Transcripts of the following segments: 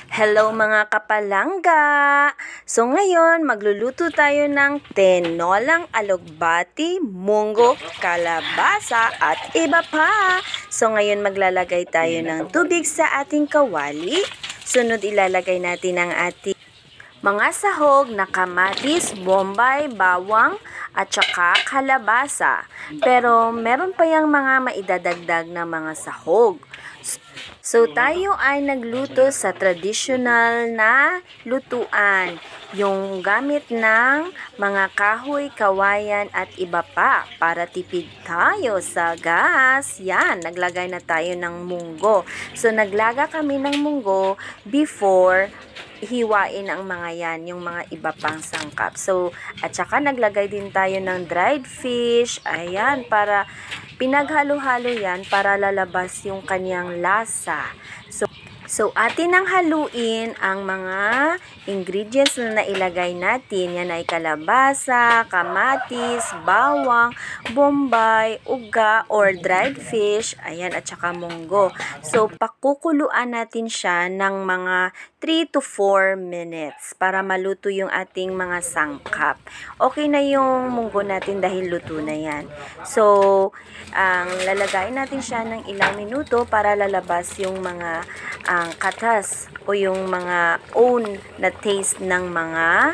Hello mga kapalangga! So ngayon, magluluto tayo ng tinolang alugbati, munggo, kalabasa at iba pa. So ngayon maglalagay tayo ng tubig sa ating kawali. Sunod ilalagay natin ang ating mga sahog na kamatis, bombay, bawang at saka kalabasa. Pero meron pa yung mga maidadagdag na mga sahog. So, tayo ay nagluto sa traditional na lutuan, yung gamit ng mga kahoy, kawayan at iba pa para tipid tayo sa gas. Yan, naglagay na tayo ng munggo. So, naglaga kami ng munggo before hiwain ang mga yan, yung mga iba pang sangkap. So, at saka naglagay din tayo ng dried fish. Ayan, para pinaghalo-halo yan para lalabas yung kanyang lasa. So atin nang haluin ang mga ingredients na nailagay natin. Yan ay kalabasa, kamatis, bawang, bombay, uga or dried fish, ayan, at saka munggo. So pakukuluan natin siya ng mga 3 to 4 minutes para maluto yung ating mga sangkap. Okay na yung munggo natin dahil luto na yan. So ang lalagayin natin siya ng ilang minuto para lalabas yung mga ang katas o yung mga own na taste ng mga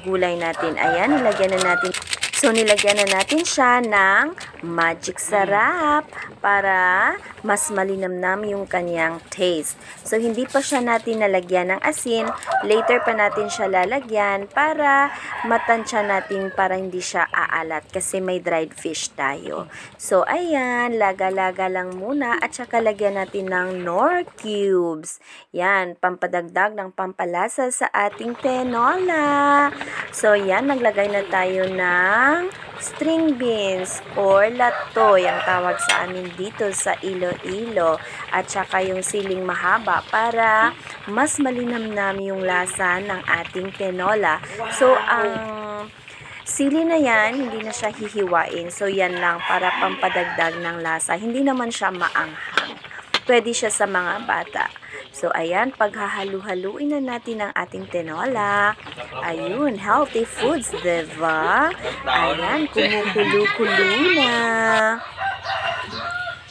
gulay natin. Ayan, nilagyan na natin. So, nilagyan na natin siya ng magic sarap para mas malinamnam yung kanyang taste. So, hindi pa siya natin nalagyan ng asin. Later pa natin siya lalagyan para matansya natin para hindi siya aalat kasi may dried fish tayo. So, ayan, laga-laga lang muna at saka lagyan natin ng Knorr cubes. Yan, pampadagdag ng pampalasa sa ating tinola. So, yan, naglagay na tayo ng string beans or latoy ang tawag sa amin dito sa Iloilo, at saka yung siling mahaba para mas malinamnam yung lasa ng ating tinola. So ang sili na yan, hindi na siya hihiwain. So yan lang para pampadagdag ng lasa. Hindi naman siya maanghang. Pwede siya sa mga bata. So, ayan, paghahalu-haluin na natin ang ating tinola. Ayun, healthy foods, diba? Ayan, kumukulo-kulo na.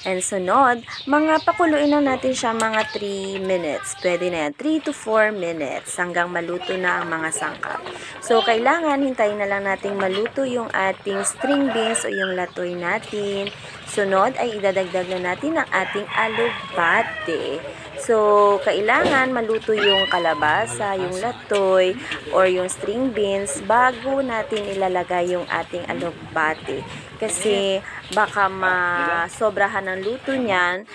And sunod, mga pakuluin na natin siya mga 3 minutes. Pwede na yan, 3 to 4 minutes hanggang maluto na ang mga sangkap. So, kailangan hintayin na lang nating maluto yung ating string beans o yung latoy natin. Sunod ay idadagdag na natin ang ating alugbate. So, kailangan maluto yung kalabasa, yung latoy, or yung string beans bago natin ilalagay yung ating alugbate. Kasi baka masobrahan ng luto niyan,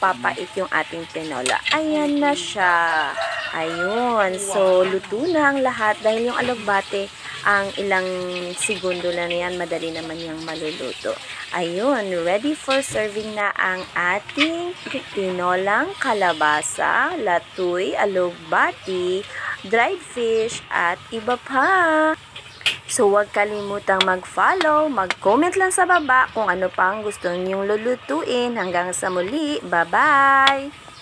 papait yung ating tinola. Ayan na siya. Ayun. So, luto na ang lahat dahil yung alugbate, ang ilang segundo lang yan, madali naman yung maluluto. Ayun, ready for serving na ang ating tinolang kalabasa, latoy, alugbati, dried fish, at iba pa. So, huwag kalimutang mag-follow, mag-comment lang sa baba kung ano pang gusto niyong lulutuin. Hanggang sa muli, bye-bye!